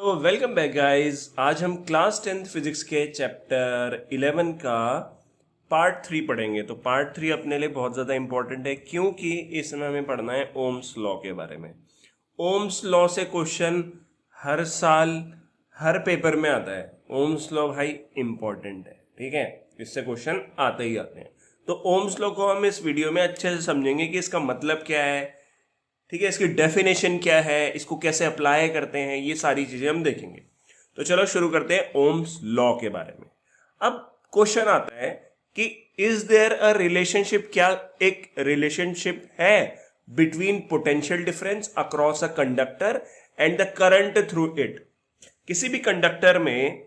तो welcome back guys. आज हम क्लास 10th फिजिक्स के चैप्टर 11 का पार्ट 3 पढ़ेंगे। तो पार्ट 3 अपने लिए बहुत ज़्यादा इंपॉर्टेंट है क्योंकि इसमें हमें पढ़ना है ओम्स लॉ के बारे में। ओम्स लॉ से क्वेश्चन हर साल हर पेपर में आता है। ओम्स लॉ भाई इंपॉर्टेंट है, ठीक है, इससे क्वेश्चन आते ही आते हैं। तो ओम्स लॉ को हम इस वीडियो में अच्छे से समझेंगे कि इसका मतलब क्या है, ठीक है, इसकी डेफिनेशन क्या है, इसको कैसे अप्लाई करते हैं, ये सारी चीजें हम देखेंगे। तो चलो शुरू करते हैं ओम्स लॉ के बारे में। अब क्वेश्चन आता है कि इज देयर अ रिलेशनशिप, क्या एक रिलेशनशिप है between potential difference across a conductor and the current through it. किसी भी कंडक्टर में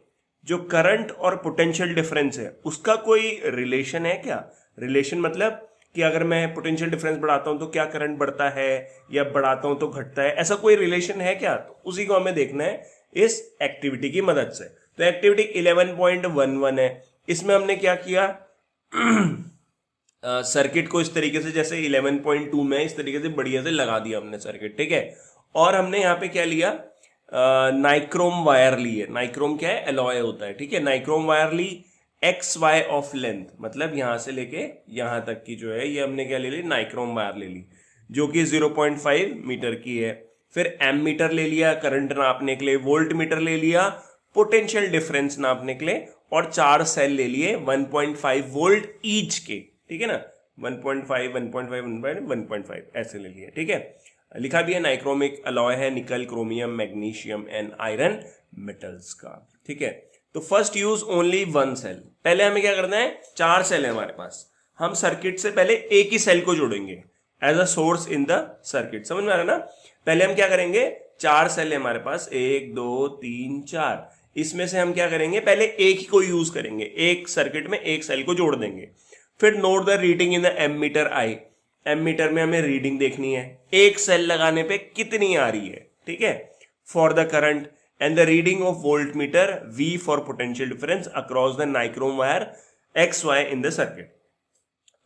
जो करंट और पोटेंशियल डिफरेंस है उसका कोई रिलेशन है क्या? रिलेशन मतलब कि अगर मैं पोटेंशियल डिफरेंस बढ़ाता हूं तो क्या करंट बढ़ता है, या बढ़ाता हूं तो घटता है, ऐसा कोई रिलेशन है क्या? तो उसी को हमें देखना है इस एक्टिविटी की मदद से। तो एक्टिविटी 11.11 है। इसमें हमने क्या किया, सर्किट को इस तरीके से, जैसे 11.2 में इस तरीके से बढ़िया से लगा दिया हमने सर्किट, ठीक है। और हमने यहाँ पे क्या लिया, नाइक्रोम वायर ली है। नाइक्रोम क्या है? एलॉय होता है, ठीक है। नाइक्रोम वायर ली एक्स वाई ऑफ लेंथ, मतलब यहां से लेके यहां तक की जो है ये हमने क्या ले ली, नाइक्रोम वायर ले ली, जो कि 0.5 मीटर की है। फिर एम मीटर ले लिया करंट नापने के लिए, वोल्ट मीटर ले लिया पोटेंशियल डिफरेंस नापने के लिए, और 4 सेल ले लिए 1.5 वोल्ट ईच के, ठीक है ना। 1.5 1.5 1.5 ऐसे ले लिए, ठीक है। लिखा भी है नाइक्रोमिक अलॉय है nickel, chromium, magnesium and iron metals का, ठीक है। तो first use only one cell. पहले हमें क्या करना है, 4 सेल है हमारे पास, हम सर्किट से पहले एक ही सेल को जोड़ेंगे as a source in the circuit. समझ में आ रहा है ना? पहले हम क्या करेंगे, 4 सेल है हमारे पास, 1 2 3 4। इसमें से हम क्या करेंगे, पहले एक ही को यूज करेंगे, एक सर्किट में एक सेल को जोड़ देंगे। फिर note the reading in the ammeter I. Ammeter में हमें रीडिंग देखनी है एक सेल लगाने पे कितनी आ रही है, ठीक है। For the current and the reading of voltmeter V for potential difference across the nichrome wire XY in the circuit।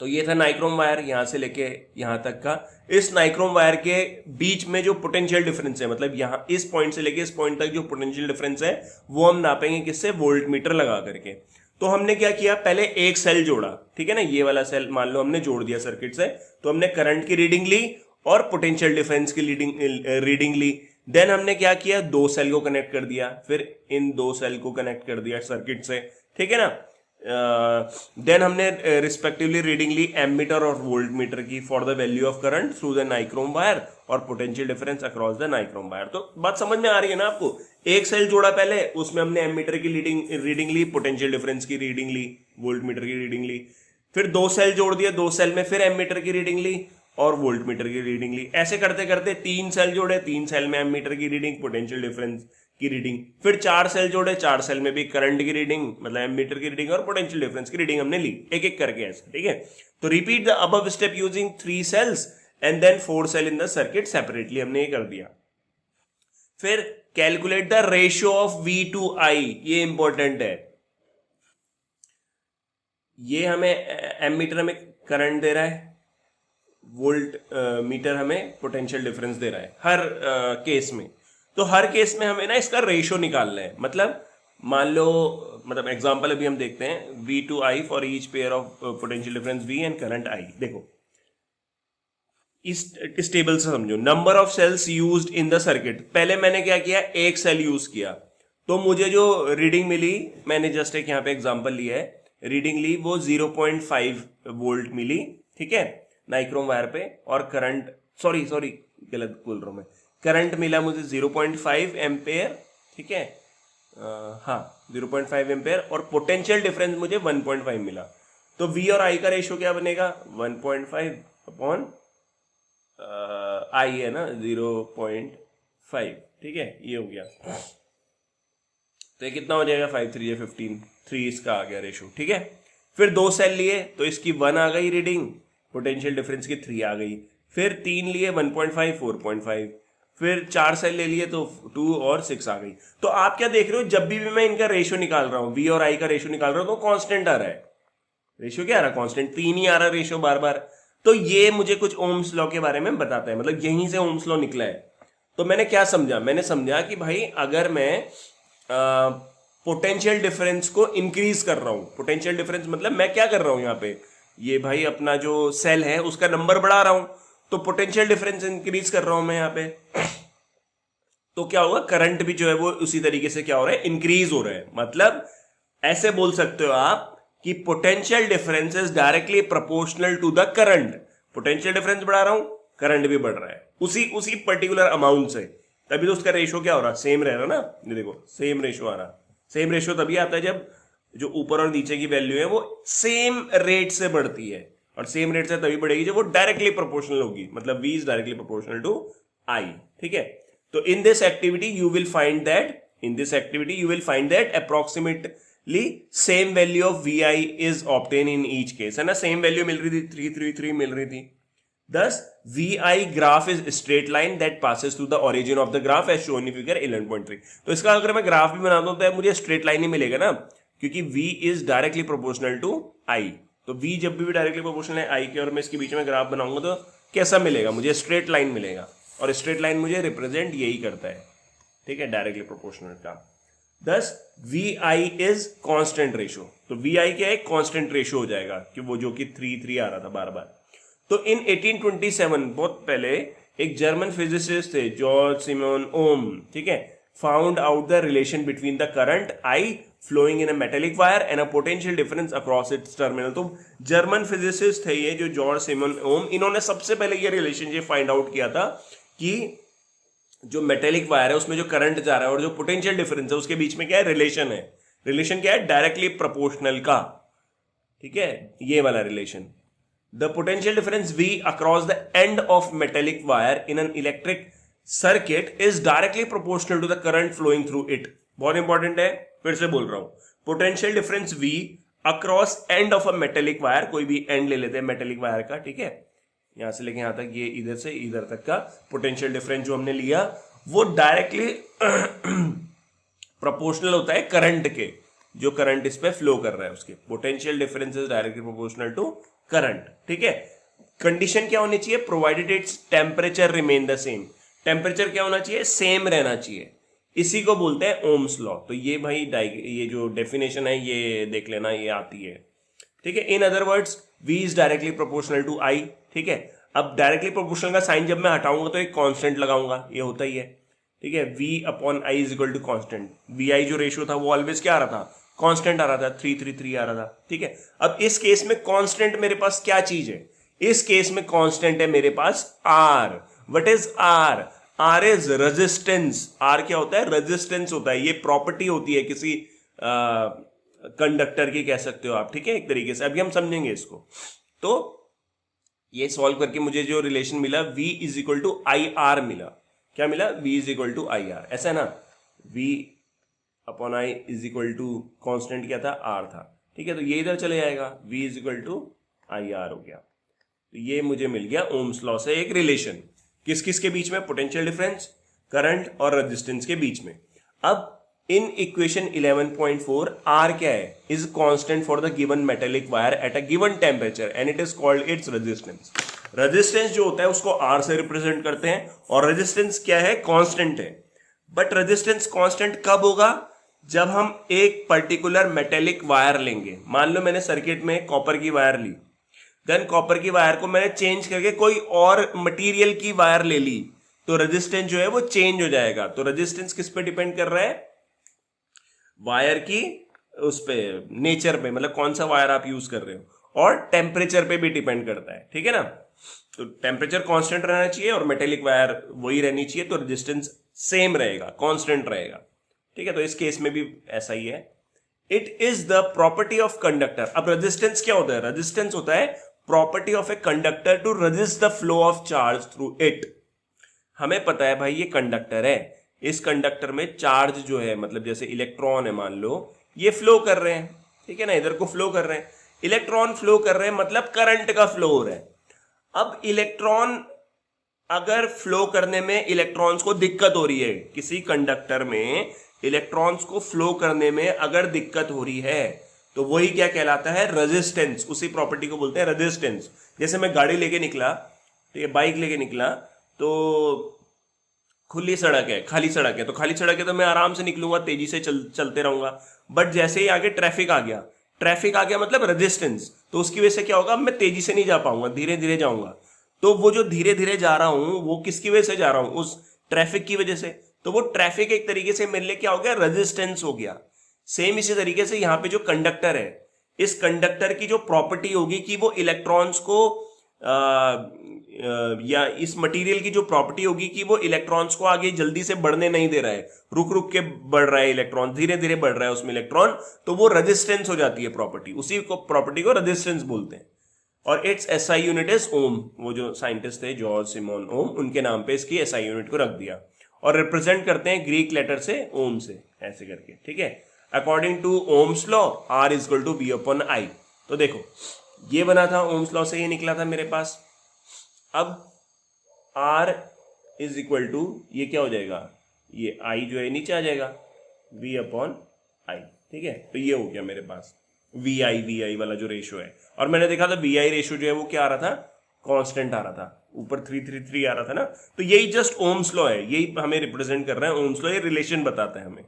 तो ये था नाइक्रोम वायर यहां से लेके यहां तक का। इस नाइक्रोम वायर के बीच में जो पोटेंशियल डिफरेंस है, मतलब यहां इस पॉइंट से लेके इस पॉइंट तक जो पोटेंशियल डिफरेंस है वो हम नापेंगे किससे, वोल्टमीटर लगा करके। तो हमने क्या किया, पहले एक सेल जोड़ा, ठीक है ना, ये वाला सेल मान लो हमने जोड़ दिया सर्किट से। तो हमने करंट की रीडिंग ली और पोटेंशियल डिफरेंस की रीडिंग ली। देन हमने क्या किया, 2 सेल को कनेक्ट कर दिया, फिर इन 2 सेल को कनेक्ट कर दिया सर्किट से, ठीक है ना। देन हमने रिस्पेक्टिवली रीडिंग ली एमीटर और वोल्ट मीटर की for the value of current through the nichrome wire और potential difference across the nichrome wire. तो बात समझ में आ रही है ना आपको? एक सेल जोड़ा पहले, उसमें हमने एमीटर की रीडिंग ली, पोटेंशियल डिफरेंस की रीडिंग ली, वोल्ट मीटर की रीडिंग ली। फिर 2 सेल जोड़ दिया, 2 सेल में फिर एमीटर की रीडिंग ली और वोल्ट मीटर की रीडिंग ली। ऐसे करते करते 3 सेल जोड़े, 3 सेल में एमीटर की रीडिंग, पोटेंशियल डिफरेंस की रीडिंग। फिर 4 सेल जोड़े, 4 सेल में भी करंट की रीडिंग, मतलब एमीटर की रीडिंग और पोटेंशियल डिफरेंस की रीडिंग हमने ली, एक एक करके ऐसे, ठीक है। तो repeat the above step using 3 cells and then 4 cell in the circuit separately, हमने ये कर दिया। फिर calculate the ratio of V to I, ये इंपॉर्टेंट है। ये हमें एमीटर में करंट दे रहा है, वोल्ट मीटर हमें पोटेंशियल डिफरेंस दे रहा है हर केस में। तो हर केस में हमें ना इसका रेशियो निकालना है। मतलब मान लो, मतलब एग्जांपल अभी हम देखते हैं, V to I for each pair of potential difference V and current I। देखो इस टेबल से समझो, number of cells used in the circuit. पहले मैंने क्या किया, एक सेल यूज किया, तो मुझे जो रीडिंग मिली, मैंने जस्ट एक यहाँ पे एग्जांपल लिया है, रीडिंग ली वो 0.5 वोल्ट मिली, ठीक है, नाइक्रोम वायर पे। और करंट, सॉरी गलत बोल रहा हूं मैं, करंट मिला मुझे 0.5 एम्पेयर, ठीक है, हाँ 0.5 एम्पेयर, और पोटेंशियल डिफरेंस मुझे 1.5 मिला। तो V और I का रेशियो क्या बनेगा, 1.5 अपॉन I है ना 0.5, ठीक है, ये हो गया। तो ये कितना हो जाएगा, 5 3 15, 3 इसका आ गया रेशियो, ठीक है। फिर 2 सेल लिए तो इसकी 1 आ गई रीडिंग, पोटेंशियल डिफरेंस की 3 आ गई। फिर 3 लिए 1.5 4.5, फिर 4 सेल ले लिए तो 2 और 6 आ गई। तो आप क्या देख रहे हो, जब भी मैं इनका रेशियो निकाल रहा हूं, V और I का रेशियो निकाल रहा हूं, तो कांस्टेंट आ रहा है। रेशियो क्या आ रहा है, कांस्टेंट, 3 ही आ रहा है रेशियो बार बार। तो ये मुझे कुछ ओम्स लॉ के बारे में बताता है, मतलब यहीं से ओम्स लॉ निकला है। तो मैंने क्या समझा, मैंने समझा कि भाई अगर मैं पोटेंशियल डिफरेंस को इंक्रीज कर रहा हूं, पोटेंशियल डिफरेंस मतलब मैं क्या कर रहा हूं यहाँ पे, ये भाई अपना जो सेल है उसका नंबर बढ़ा रहा हूं, तो पोटेंशियल डिफरेंस इंक्रीज कर रहा हूं मैं यहाँ पे, तो क्या होगा, करंट भी जो है वो उसी तरीके से क्या हो रहा है, इंक्रीज हो रहा है। मतलब ऐसे बोल सकते हो आप कि potential difference is directly proportional to the current. Potential difference बढ़ा रहा हूं, करंट भी बढ़ रहा है उसी उसी पर्टिकुलर अमाउंट से, तभी तो उसका रेशियो क्या हो रहा है, सेम रह रहा ना। ये देखो सेम रेशियो आ रहा, सेम रेशियो तभी आता है जब जो ऊपर और नीचे की वैल्यू है वो सेम रेट से बढ़ती है, और सेम रेट से तभी बढ़ेगी जब वो डायरेक्टली प्रोपोर्शनल होगी, मतलब v is directly proportional to i। ठीक है, तो in this activity you will find that approximately same value of vi is obtain in each case, है ना, सेम वैल्यू मिल रही थी, 333 मिल रही थी। Thus, VI graph is a straight line that passes through the origin of the graph as shown in figure 11.3। तो इसका अगर मैं ग्राफ भी बनाता हूं तो मुझे स्ट्रेट लाइन ही मिलेगा ना, क्योंकि V is directly proportional to I। तो V जब भी डायरेक्टली प्रोपोर्शनल है I के और मैं इसके बीच में ग्राफ बनाऊंगा तो कैसा मिलेगा, मुझे स्ट्रेट लाइन मिलेगा, और स्ट्रेट लाइन मुझे रिप्रेजेंट यही करता है, ठीक है, डायरेक्टली प्रोपोर्शनल का। Thus, VI is constant ratio। तो VI क्या है, कांस्टेंट रेशियो हो जाएगा, कि वो जो कि 3 आ रहा था बार बार। तो इन 1827 बहुत पहले एक जर्मन फिजिसिस्ट थे जॉर्ज सिमोन ओम, ठीक है, found out the relation between the current I flowing in a metallic wire and a potential difference across its terminal. तो जर्मन फिजिसिस्ट थे ये जो जॉर्ज सिमोन ओम, इन्होंने सबसे पहले ये रिलेशनशिप फाइंड आउट किया था कि जो मेटेलिक वायर है उसमें जो करंट जा रहा है और जो पोटेंशियल डिफरेंस है उसके बीच में क्या है, रिलेशन है। रिलेशन क्या है, डायरेक्टली प्रोपोर्शनल का, ठीक है, ये वाला relation. The potential difference V across the end of metallic wire in an electric circuit is directly proportional to the current flowing through it। बहुत इंपॉर्टेंट है, फिर से बोल रहा हूं, potential difference V across end of a metallic wire, कोई भी and ले लेते हैं मेटेलिक वायर का, ठीक है, यहां से लेके यहां तक, ये इधर से इधर तक का पोटेंशियल डिफरेंस जो हमने लिया वो डायरेक्टली प्रोपोर्शनल होता है करंट के, जो करंट इस पे फ्लो कर रहा है उसके। Potential difference is directly proportional to current, ठीक है। कंडीशन क्या होनी चाहिए, provided its temperature remain the same. Temperature क्या होना चाहिए, सेम रहना चाहिए, इसी को बोलते हैं ओम्स लॉ। तो ये भाई ये जो डेफिनेशन है ये देख लेना, ये आती है, ठीक है। In other words V is directly proportional to I, ठीक है। अब डायरेक्टली प्रोपोर्शनल का साइन जब मैं हटाऊंगा तो एक कांस्टेंट लगाऊंगा, ये होता ही है, ठीक है। V upon I is equal to constant. VI जो रेशियो था वो ऑलवेज क्या आ रहा था, कांस्टेंट आ रहा था, 333 आ रहा था, ठीक है। अब इस केस में कांस्टेंट मेरे पास क्या चीज है, इस केस में कांस्टेंट है मेरे पास R। What is R? R is resistance. R क्या होता है, रेजिस्टेंस होता है, ये प्रॉपर्टी होती है किसी कंडक्टर की, कह सकते हो आप, ठीक है, एक तरीके से। अभी हम समझेंगे इसको। तो ये सॉल्व करके मुझे जो रिलेशन मिला V is equal to IR मिला। क्या मिला, V is equal to IR, ऐसा है ना, V upon I is equal to constant क्या था, R था, ठीक है। तो ये इधर चले जाएगा, V is equal to IR हो गया। तो ये मुझे मिल गया ओम्स लॉ से एक रिलेशन, किस किस के बीच में, पोटेंशियल डिफरेंस, करंट और रेजिस्टेंस के बीच में। अब इन इक्वेशन 11.4 R क्या है, is constant for the given metallic wire at a given temperature and it is called its resistance. Resistance जो होता है उसको R से रिप्रेजेंट करते हैं, और रेजिस्टेंस क्या है, कांस्टेंट है। बट रेजिस्टेंस कांस्टेंट कब होगा, जब हम एक पर्टिकुलर मेटेलिक वायर लेंगे। मान लो मैंने सर्किट में कॉपर की वायर ली, देन कॉपर की वायर को मैंने चेंज करके कोई और मटेरियल की वायर ले ली, तो रेजिस्टेंस जो है वो चेंज हो जाएगा। तो रेजिस्टेंस किस पे डिपेंड कर रहा है, वायर की उस पे नेचर पे, मतलब कौन सा वायर आप यूज कर रहे हो, और टेम्परेचर पे भी डिपेंड करता है, ठीक है ना। तो टेम्परेचर कांस्टेंट रहना चाहिए और मेटेलिक वायर वही रहनी चाहिए, तो रेजिस्टेंस सेम रहेगा, कांस्टेंट रहेगा, ठीक है। तो इस केस में भी ऐसा ही है। It is the property of conductor. अब रेजिस्टेंस क्या होता है, रेजिस्टेंस होता है property of a conductor to resist the flow of charge through it. हमें पता है भाई ये कंडक्टर है, इस कंडक्टर में चार्ज जो है, मतलब जैसे इलेक्ट्रॉन है मान लो, ये फ्लो कर रहे हैं, ठीक है ना, इधर को फ्लो कर रहे हैं, इलेक्ट्रॉन फ्लो कर रहे हैं, मतलब करंट का फ्लो हो रहा है। अब इलेक्ट्रॉन अगर फ्लो करने में इलेक्ट्रॉन्स को दिक्कत हो रही है, किसी कंडक्टर में इलेक्ट्रॉन्स को फ्लो करने में अगर दिक्कत हो रही है, तो वही क्या कहलाता है, रेजिस्टेंस। उसी प्रॉपर्टी को बोलते हैं रेजिस्टेंस। जैसे मैं गाड़ी लेके निकला, ठीक है, बाइक लेके निकला, तो खुली सड़क है, खाली सड़क है, तो खाली सड़क है तो मैं आराम से निकलूंगा, तेजी से चलते रहूंगा। बट जैसे ही आगे ट्रैफिक आ गया, ट्रैफिक आ गया मतलब रेजिस्टेंस, तो उसकी वजह से क्या होगा, मैं तेजी से नहीं जा पाऊंगा, धीरे धीरे जाऊंगा। तो वो जो धीरे धीरे जा रहा हूं वो किसकी वजह से जा रहा हूं, उस ट्रैफिक की वजह से। तो वो ट्रैफिक एक तरीके से मेरे लिए क्या हो गया, रेजिस्टेंस हो गया। सेम इसी तरीके से यहां पे जो कंडक्टर है, इस कंडक्टर की जो प्रॉपर्टी होगी कि वो इलेक्ट्रॉन्स को या इस मटेरियल की जो प्रॉपर्टी होगी कि वो इलेक्ट्रॉन्स को आगे जल्दी से बढ़ने नहीं दे रहा है, रुक रुक के बढ़ रहा है इलेक्ट्रॉन, धीरे धीरे बढ़ रहा है उसमें इलेक्ट्रॉन, तो वो रेजिस्टेंस हो जाती है प्रॉपर्टी, उसी को प्रॉपर्टी को रेजिस्टेंस बोलते हैं। और इट्स एसआई यूनिट इज ओम। वो जो साइंटिस्ट थे जॉर्ज सिमोन ओम, उनके नाम पे इसकी एसआई यूनिट को रख दिया। और रिप्रेजेंट करते हैं ग्रीक लेटर से, ओम से, ऐसे करके, ठीक है। According to Ohm's law R is equal to V upon I. तो देखो ये बना था ओम्स लॉ से, ये निकला था मेरे पास। अब R इज इक्वल टू, ये क्या हो जाएगा, ये I जो है नीचे आ जाएगा, V अपॉन आई, ठीक है। तो ये हो गया मेरे पास VI वाला जो रेशो है। और मैंने देखा था VI रेशो जो है वो क्या आ रहा था, कांस्टेंट आ रहा था, ऊपर 333 आ रहा था ना। तो यही जस्ट ओम्स लॉ है, यही हमें रिप्रेजेंट कर रहा है ओम्स लॉ, ये रिलेशन बताता है हमें।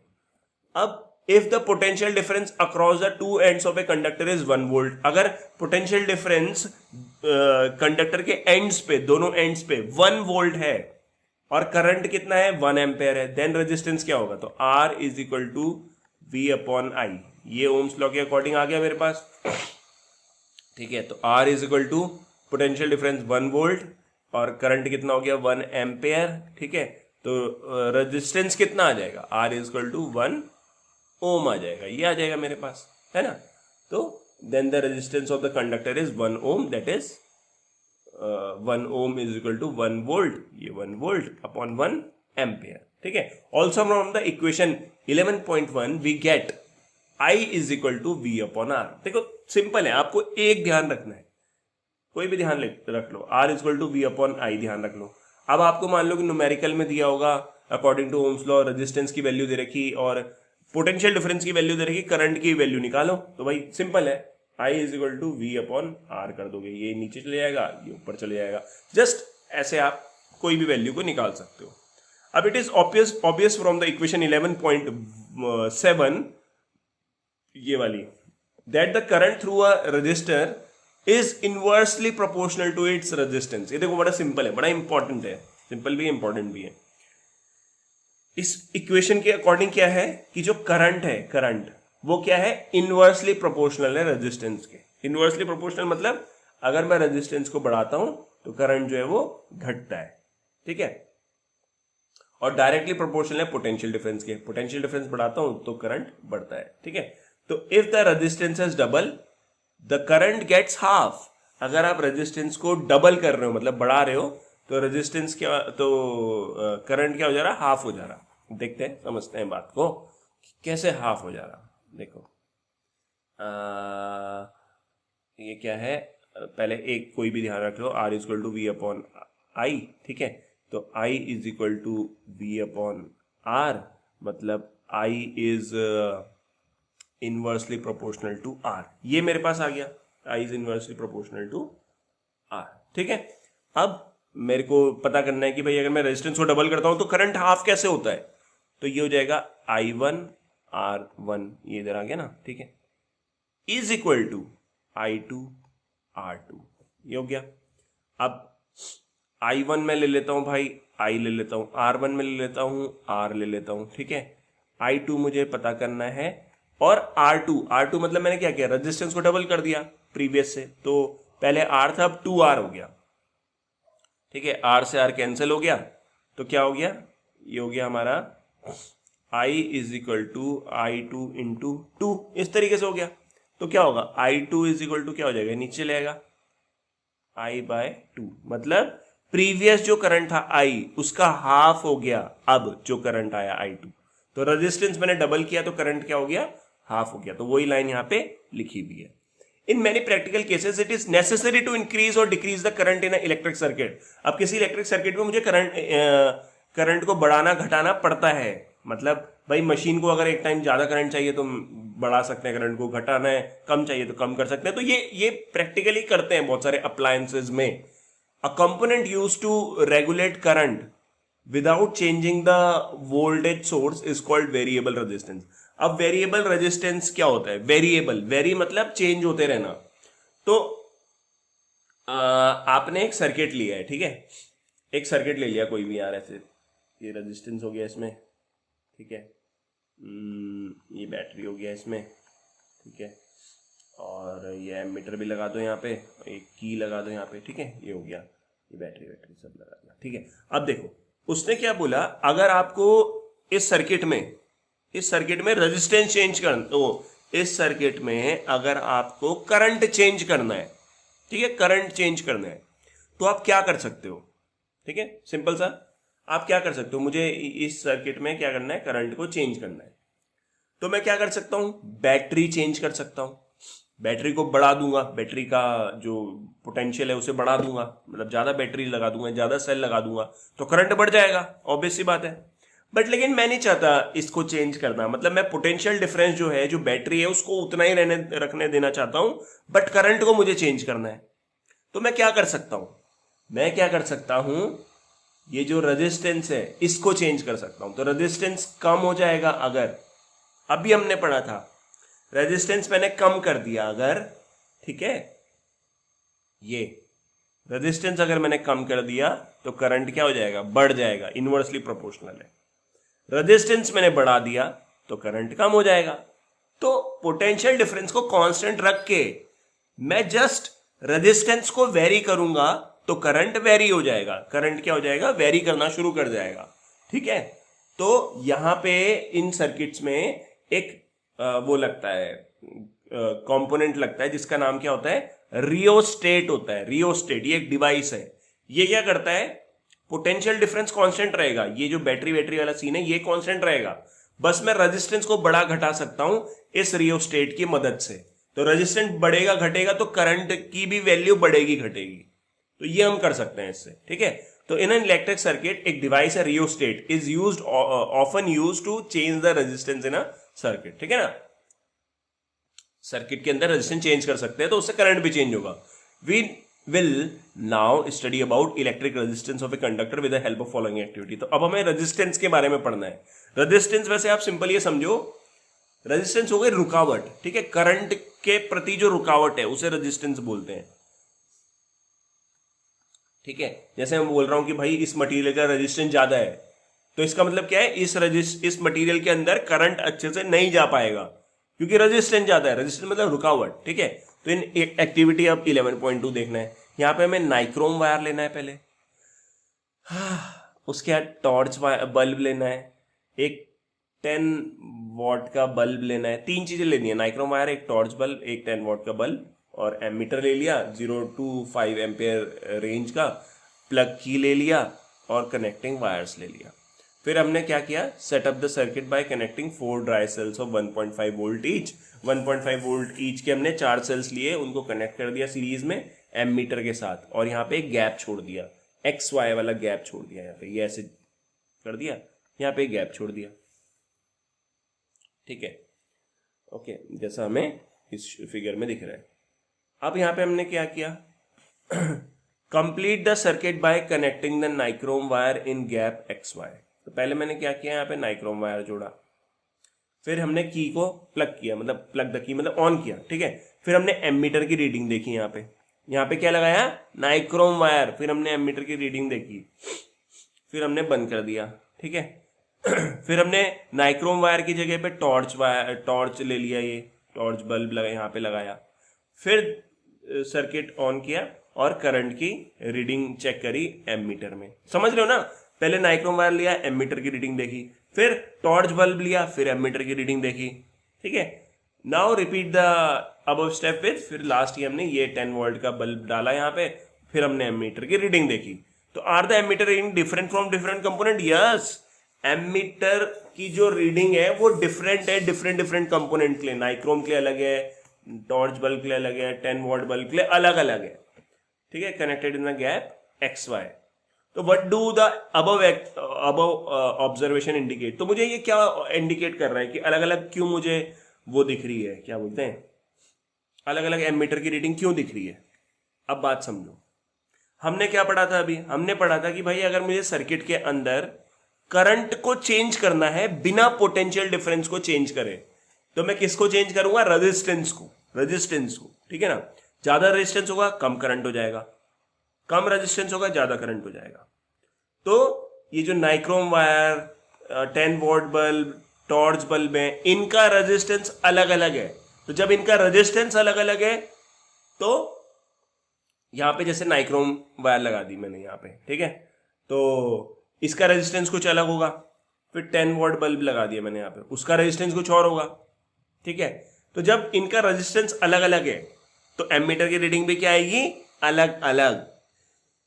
अब if the potential difference across the two ends of a conductor is 1 volt, अगर पोटेंशियल डिफरेंस कंडक्टर के एंड्स पे, दोनों एंड्स पे 1 वोल्ट है और करंट कितना है, 1 एम्पेयर है, देन रेजिस्टेंस क्या होगा, तो R is equal to V upon I. ये ओम्स लॉ के अकॉर्डिंग आ गया मेरे पास, ठीक है। तो R is equal to potential difference 1 volt और करंट कितना हो गया, 1 एम्पेयर, ठीक है। तो रेजिस्टेंस कितना आ जाएगा, R is equal to 1 ohm आ जाएगा, ये आ जाएगा मेरे पास, है ना। तो then the resistance of the conductor is 1 ohm, that is 1 ohm is equal to 1 volt, ये 1 वोल्ट अपॉन 1 एम्पियर, ठीक है। Also from the equation 11.1 we get I is equal to V upon R। देखो simple है, आपको एक ध्यान रखना है, कोई भी ध्यान रख लो, R is equal to V upon I ध्यान रख लो। अब आपको मान लो कि न्यूमेरिकल में दिया होगा according to Ohm's law, resistance की वैल्यू दे रखी और पोटेंशियल डिफरेंस की वैल्यू दे रखी, करंट की वैल्यू निकालो, तो भाई सिंपल है, I is equal to V upon R कर दोगे, ये नीचे चले जाएगा, ये ऊपर चले जाएगा। जस्ट ऐसे आप कोई भी वैल्यू को निकाल सकते हो। अब it is obvious from the equation 11.7, ये वाली, that the current through a resistor is inversely proportional to its resistance. ये देखो बड़ा सिंपल है, बड़ा इंपॉर्टेंट है, सिंपल भी है इंपॉर्टेंट भी है। इस इक्वेशन के अकॉर्डिंग क्या है कि जो करंट है, करंट वो क्या है, इनवर्सली प्रोपोर्शनल है रेजिस्टेंस के। इनवर्सली प्रोपोर्शनल मतलब अगर मैं रेजिस्टेंस को बढ़ाता हूं तो करंट जो है वो घटता है, ठीक है। और डायरेक्टली प्रोपोर्शनल है पोटेंशियल डिफरेंस के, पोटेंशियल डिफरेंस बढ़ाता हूं तो करंट बढ़ता है, ठीक है। तो if the resistance is double the current gets half. अगर आप रेजिस्टेंस को डबल कर रहे हो मतलब बढ़ा रहे हो, तो रेजिस्टेंस क्या, तो करंट क्या हो जा रहा है, हाफ हो जा रहा। देखते हैं, समझते हैं बात को कैसे हाफ हो जा रहा। देखो ये क्या है, पहले एक कोई भी ध्यान रख लो, R is equal to V upon I, ठीक है। तो I is equal to V upon R, मतलब I is inversely proportional to R। ये मेरे पास आ गया, I is inversely proportional to R, ठीक है। अब मेरे को पता करना है कि भाई अगर मैं रेजिस्टेंस को डबल करता हूं तो करंट हाफ कैसे होता है, तो ये हो जाएगा I1 R1, ये इधर आ गया ना, ठीक है, is equal to I2 R2, ये हो गया। अब I1 में ले लेता हूं भाई, I ले लेता हूं, R1 में ले लेता हूं, R ले लेता हूं, ठीक है। I2 मुझे पता करना है, और R2 मतलब मैंने क्या किया, रेजिस्टेंस को डबल कर दिया प्रीवियस से, तो पहले R था अब 2R हो गया, ठीक है। R से R कैंसिल हो गया, तो क्या हो गया, ये हो गया हमारा I is equal to I2 into 2, इस तरीके से हो गया। तो क्या होगा, I2 इज इक्वल टू क्या हो जाएगा, नीचे चले जाएगा I/2, मतलब प्रीवियस जो करंट था I उसका हाफ हो गया अब जो करंट आया I2। तो रेजिस्टेंस मैंने डबल किया तो करंट क्या हो गया, हाफ हो गया। तो वही लाइन यहाँ पे लिखी हुई है। In many practical cases it is necessary to increase और decrease the current in electric circuit. अब किसी इलेक्ट्रिक सर्किट में मुझे करंट को बढ़ाना घटाना पड़ता है, मतलब भाई मशीन को अगर एक टाइम ज्यादा करंट चाहिए तो बढ़ा सकते हैं करंट को, घटाना है कम चाहिए तो कम कर सकते हैं। तो ये प्रैक्टिकली करते हैं बहुत सारे अप्लायंसेज में। A component used to regulate current without changing the voltage source is called variable resistance. अब वेरिएबल रेजिस्टेंस क्या होता है? वेरिएबल, वेरी मतलब चेंज होते रहना। तो आपने एक सर्किट लिया है, ठीक है, एक सर्किट ले लिया कोई भी यार, ऐसे ये रेजिस्टेंस हो गया इसमें, ठीक है, ये बैटरी हो गया इसमें, ठीक है, और ये एमीटर भी लगा दो यहाँ पे, एक की लगा दो यहाँ पे, ठीक है, ये हो गया, ये बैटरी वैटरी सब लगा दिया, ठीक है। अब देखो उसने क्या बोला, अगर आपको इस सर्किट में रेजिस्टेंस चेंज करना, तो इस सर्किट में अगर आपको करंट चेंज करना है, ठीक है, करंट चेंज करना है, तो आप क्या कर सकते हो? ठीक है, सिंपल सा, आप क्या कर सकते हो, मुझे इस सर्किट में क्या करना है, करंट को चेंज करना है, तो मैं क्या कर सकता हूं, बैटरी चेंज कर सकता हूं, बैटरी को बढ़ा दूंगा, बैटरी का जो पोटेंशियल है उसे बढ़ा दूंगा, मतलब ज्यादा बैटरी लगा दूंगा, ज्यादा सेल लगा दूंगा, तो करंट बढ़ जाएगा, ऑब्वियस सी बात है। बट लेकिन मैं नहीं चाहता इसको चेंज करना, मतलब मैं पोटेंशियल डिफरेंस जो है, जो बैटरी है, उसको उतना ही रखने देना चाहता हूं, बट करंट को मुझे चेंज करना है। तो मैं क्या कर सकता हूं, मैं क्या कर सकता हूं, ये जो रेजिस्टेंस है इसको चेंज कर सकता हूं। तो रेजिस्टेंस कम हो जाएगा अगर, अभी हमने पढ़ा था, रेजिस्टेंस मैंने कम कर दिया अगर, ठीक है, ये रेजिस्टेंस अगर मैंने कम कर दिया तो करंट क्या हो जाएगा, बढ़ जाएगा, इनवर्सली प्रोपोर्शनल है। रेजिस्टेंस मैंने बढ़ा दिया तो करंट कम हो जाएगा। तो पोटेंशियल डिफरेंस को कांस्टेंट रख के मैं जस्ट रेजिस्टेंस को वेरी करूंगा तो करंट वेरी हो जाएगा, करंट क्या हो जाएगा, वेरी करना शुरू कर जाएगा, ठीक है। तो यहां पे इन सर्किट्स में एक वो लगता है, कंपोनेंट लगता है जिसका नाम क्या होता है, रियोस्टेट होता है। रियोस्टेट ये एक डिवाइस है, ये क्या करता है, पोटेंशियल डिफरेंस कांस्टेंट रहेगा, ये जो बैटरी वाला सीन है ये कांस्टेंट रहेगा, बस मैं रेजिस्टेंस को बढ़ा घटा सकता हूं इस रियोस्टेट की मदद से। तो रेजिस्टेंस बढ़ेगा घटेगा तो करंट की भी वैल्यू बढ़ेगी घटेगी, तो ये हम कर सकते हैं इससे, ठीक है। तो इन एन इलेक्ट्रिक सर्किट एक डिवाइस है rheostat is used, often used to change the resistance in a circuit, ठीक है ना। सर्किट के अंदर रेजिस्टेंस चेंज कर सकते हैं तो उससे करंट भी चेंज होगा। We will now study about electric resistance of a conductor with the help of following activity. तो अब हमें रेजिस्टेंस के बारे में पढ़ना है। रेजिस्टेंस वैसे आप सिंपल ये समझो, रेजिस्टेंस हो गई रुकावट, ठीक है, करंट के प्रति जो रुकावट है उसे रेजिस्टेंस बोलते हैं, ठीक है। जैसे मैं बोल रहा हूं कि भाई इस मटेरियल का रेजिस्टेंस ज्यादा है, तो इसका मतलब क्या है, इस मटेरियल के अंदर करंट अच्छे से नहीं जा पाएगा क्योंकि रेजिस्टेंस ज्यादा है। रेजिस्टेंस मतलब रुकावट, ठीक है। तो इन एक्टिविटी अब 11.2 देखना है। यहां पे हमें नाइक्रोम वायर लेना है पहले, उसके बाद टॉर्च बल्ब लेना है, एक 10 वॉट का बल्ब लेना है, तीन चीजें लेनी है, नाइक्रोम वायर, एक टॉर्च बल्ब, एक 10 वॉट का बल्ब, और एमीटर ले लिया 0 to 5 एम्पेयर रेंज का, प्लग की ले लिया और कनेक्टिंग वायर्स ले लिया। फिर हमने क्या किया, set up the circuit by connecting 4 dry cells of 1.5 volt each. 1.5 volt each के हमने 4 सेल्स लिए, उनको कनेक्ट कर दिया सीरीज में एमीटर के साथ, और यहाँ पे एक गैप छोड़ दिया, XY वाला गैप छोड़ दिया, यहाँ पे ये ऐसे कर दिया, यहाँ पे गैप छोड़ दिया, ठीक है, ओके, जैसा हमें इस फिगर में दिख रहा है। अब यहाँ पे हमने क्या किया, complete the circuit by connecting the nichrome wire in gap XY। तो पहले मैंने क्या किया, यहाँ पे नाइक्रोम वायर जोड़ा, फिर हमने की को प्लग किया, मतलब प्लग द की मतलब ऑन किया, ठीक है। फिर हमने एमीटर की रीडिंग देखी, यहाँ पे क्या लगाया, नाइक्रोम वायर, फिर हमने एमीटर की रीडिंग देखी, फिर हमने बंद कर दिया, ठीक है। फिर हमने नाइक्रोम वायर की जगह पे टॉर्च ले लिया, ये टॉर्च बल्ब लगा यहाँ पे लगाया, फिर सर्किट ऑन किया और करंट की रीडिंग चेक करी एमीटर में, समझ रहे हो ना। पहले नाइक्रोम वायर लिया, एमीटर की रीडिंग देखी, फिर टॉर्च बल्ब लिया, फिर एमीटर की रीडिंग देखी, ठीक है। Now repeat the above step with, फिर लास्ट ही हमने ये 10 वोल्ट का बल्ब डाला यहाँ पे, फिर हमने एमीटर की रीडिंग देखी। तो are the ammeter reading different from different component? Yes, ammeter की जो रीडिंग है वो डिफरेंट है डिफरेंट कंपोनेंट के लिए। नाइक्रोम के लिए अलग है, टॉर्च बल्ब के लिए अलग है, 10 वोल्ट बल्ब के लिए अलग अलग है, ठीक है, connected in the gap XY। तो what do the above observation indicate? तो मुझे ये क्या इंडिकेट कर रहा है कि अलग अलग क्यों मुझे वो दिख रही है, क्या बोलते हैं, अलग अलग एमीटर की रीडिंग क्यों दिख रही है। अब बात समझो, हमने क्या पढ़ा था अभी, हमने पढ़ा था कि भाई अगर मुझे सर्किट के अंदर करंट को चेंज करना है बिना पोटेंशियल डिफरेंस को चेंज करे, तो मैं किसको चेंज करूंगा? रेजिस्टेंस को, ठीक है ना। ज्यादा रेजिस्टेंस होगा कम करंट हो जाएगा, कम रेजिस्टेंस होगा ज्यादा करंट हो जाएगा। तो ये जो nichrome wire, 10 what bulb, torch bulb है, इनका रेजिस्टेंस अलग अलग है। तो जब इनका रेजिस्टेंस अलग अलग है तो यहां पे जैसे नाइक्रोम वायर लगा दी मैंने यहां पे, ठीक है, तो इसका रेजिस्टेंस कुछ अलग होगा। फिर 10 वॉट बल्ब लगा दिया मैंने यहां पे, उसका रेजिस्टेंस कुछ और होगा, ठीक है। तो जब इनका रेजिस्टेंस अलग अलग है तो एमीटर की रीडिंग भी क्या आएगी? अलग अलग।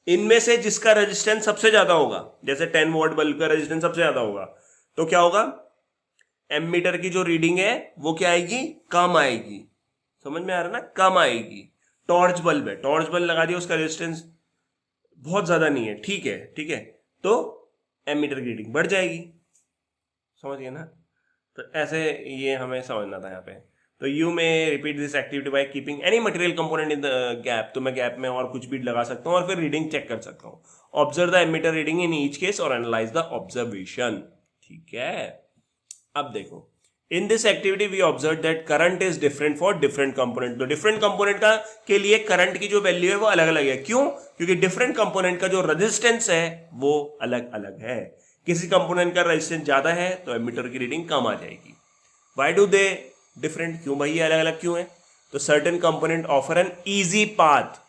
इनमें से जिसका रेजिस्टेंस सबसे ज्यादा होगा, जैसे 10 वॉट बल्ब का रेजिस्टेंस सबसे ज्यादा होगा, तो क्या होगा? एमीटर की जो रीडिंग है वो क्या आएगी? कम आएगी। समझ में आ रहा है ना? कम आएगी। टॉर्च बल्ब है, टॉर्च बल्ब लगा दिया, उसका रेजिस्टेंस बहुत ज्यादा नहीं है, ठीक है, ठीक है, तो एमीटर की रीडिंग बढ़ जाएगी। समझ गए ना? तो ऐसे ये हमें समझना था यहाँ पे। तो यू में repeat this activity by keeping any material component in the gap. तो मैं गैप में और कुछ भी लगा सकता हूँ और फिर रीडिंग चेक कर सकता हूँ। Observe the ammeter reading in each case और एनालाइज द ऑब्जर्वेशन। ठीक है, अब देखो, in this activity we observe that current is different for different component. तो डिफरेंट कंपोनेंट का के लिए करंट की जो वैल्यू है वो अलग अलग है। क्यों? क्योंकि डिफरेंट कंपोनेंट का जो रेजिस्टेंस है वो अलग अलग है। किसी कंपोनेंट का रेजिस्टेंस ज्यादा है तो एमीटर की रीडिंग कम आ जाएगी। Why do they different? क्यों भाई ये अलग अलग क्यों है? तो certain component offer an easy path.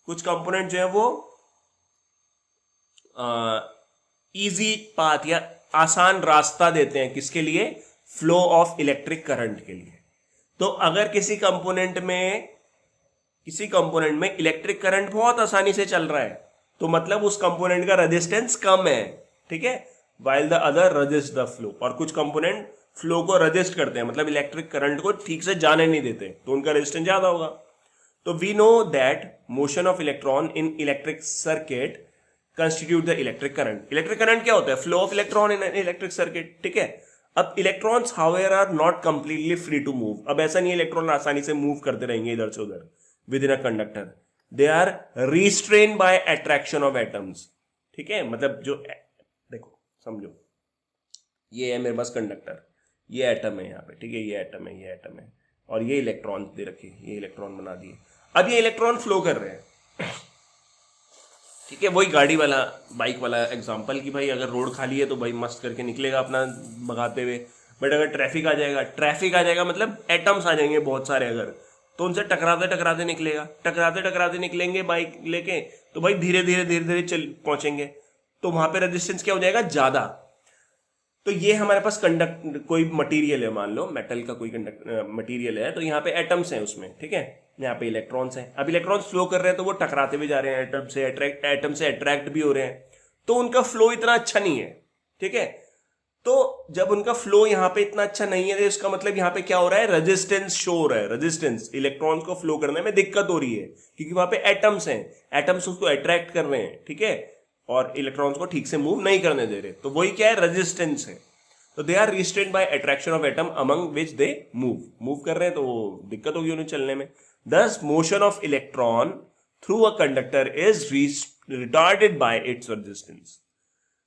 कुछ कंपोनेंट जो है वो इजी पाथ या आसान रास्ता देते हैं, किसके लिए? फ्लो ऑफ इलेक्ट्रिक करंट के लिए। तो अगर किसी कंपोनेंट में इलेक्ट्रिक करंट बहुत आसानी से चल रहा है तो मतलब उस कंपोनेंट का रेजिस्टेंस कम है, ठीक है, while the other resist the flow. और कुछ कंपोनेंट फ्लो को रजिस्ट करते हैं, मतलब इलेक्ट्रिक करंट को ठीक से जाने नहीं देते, तो उनका रेजिस्टेंस ज्यादा होगा। तो we know that motion of electron in electric circuit constitute the electric current. Electric current क्या होता है? Flow of electron in electric circuit, ठीक है। अब electrons however are not completely free to move. अब ऐसा नहीं है इलेक्ट्रॉन आसानी से मूव करते रहेंगे इधर से उधर within a conductor. They are restrain by attraction of atoms, ठीक है। मतलब जो देखो समझो, ये है मेरे पास कंडक्टर, ये एटम है यहाँ पे, ठीक है, ये एटम है, ये एटम है, और ये इलेक्ट्रॉन दे रखे, ये इलेक्ट्रॉन बना दिए। अब ये इलेक्ट्रॉन फ्लो कर रहे हैं, ठीक है। वही गाड़ी वाला, बाइक वाला एग्जांपल कि भाई अगर रोड खाली है तो भाई मस्त करके निकलेगा अपना भगाते हुए, बट अगर ट्रैफिक आ जाएगा मतलब एटम्स आ जाएंगे बहुत सारे अगर, तो उनसे टकराते टकराते निकलेगा, टकराते टकराते निकलेंगे बाइक लेके, तो भाई धीरे धीरे चल पहुंचेंगे, तो वहां पे रेजिस्टेंस क्या हो जाएगा? ज्यादा। तो ये हमारे पास कोई मटेरियल है, मान लो मेटल का कोई मटेरियल है, तो यहाँ पे एटम्स हैं उसमें, ठीक है, यहाँ पे इलेक्ट्रॉन्स हैं। अब इलेक्ट्रॉन्स फ्लो कर रहे हैं तो वो टकराते भी जा रहे हैं एटम से अट्रैक्ट भी हो रहे हैं, तो उनका फ्लो इतना अच्छा नहीं है, ठीक है। तो जब उनका फ्लो यहाँ पे इतना अच्छा नहीं है तो इसका मतलब यहाँ पे क्या हो रहा है? रेजिस्टेंस शो हो रहा है, रेजिस्टेंस, इलेक्ट्रॉन्स को फ्लो करने में दिक्कत हो रही है, क्योंकि वहां पे एटम्स हैं, एटम्स उसको अट्रैक्ट कर रहे हैं, ठीक है, और इलेक्ट्रॉन्स को ठीक से मूव नहीं करने दे रहे, तो वही क्या है? रेजिस्टेंस है। तो they are restrained by attraction of atom among which they move कर रहे हैं, तो दिक्कत होगी उन्हें चलने में। दस motion of electron through a conductor is retarded bye its resistance.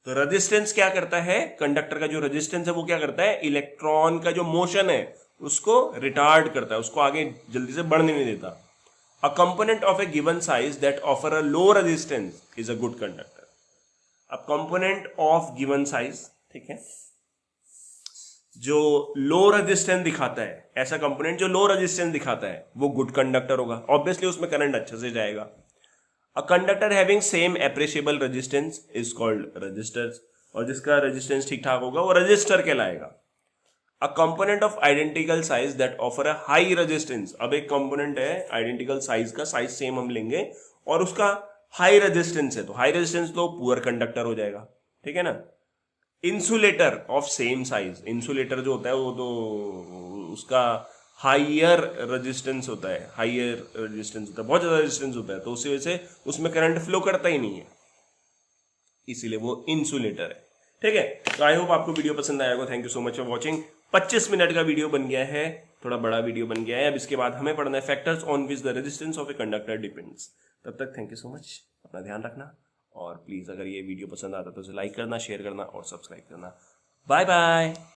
तो रेजिस्टेंस क्या करता है? कंडक्टर का जो रेजिस्टेंस है वो क्या करता है? इलेक्ट्रॉन का जो मोशन है उसको रिटार्ड करता है, उसको आगे जल्दी से बढ़ने नहीं देता। अ component of A given size that offer a low resistance is a good conductor. अब कंपोनेंट ऑफ गिवन साइज, ठीक है, जो लो रेजिस्टेंस दिखाता है, ऐसा कंपोनेंट जो लो रेजिस्टेंस दिखाता है वो गुड कंडक्टर होगा। ऑब्वियसली उसमें करंट अच्छे से जाएगा। A conductor having same appreciable resistance is called resistors, और जिसका रेजिस्टेंस ठीक ठाक होगा वो रेजिस्टर कहलाएगा। A component of identical size that offer a high resistance. अब एक कंपोनेंट है आइडेंटिकल साइज का, साइज सेम हम लेंगे और उसका हाई रेजिस्टेंस है, तो हाई रेजिस्टेंस तो पुअर कंडक्टर हो जाएगा, ठीक है ना। Insulator of same size, insulator जो होता है वो तो उसका हाइयर रेजिस्टेंस होता है, हाइयर रेजिस्टेंस होता है, बहुत ज्यादा रेजिस्टेंस होता है, तो उसी वजह से उसमें करंट फ्लो करता ही नहीं है, इसीलिए वो इंसुलेटर है, ठीक है। तो आई होप आपको वीडियो पसंद आया होगा। Thank you so much for watching. 25 minute का वीडियो बन गया है, थोड़ा बड़ा वीडियो बन गया है। अब इसके बाद हमें पढ़ना है factors on which the resistance of a conductor depends. तब तक थैंक यू सो मच, अपना ध्यान रखना और प्लीज़ अगर ये वीडियो पसंद आता है तो उसे लाइक करना, शेयर करना और सब्सक्राइब करना। Bye bye.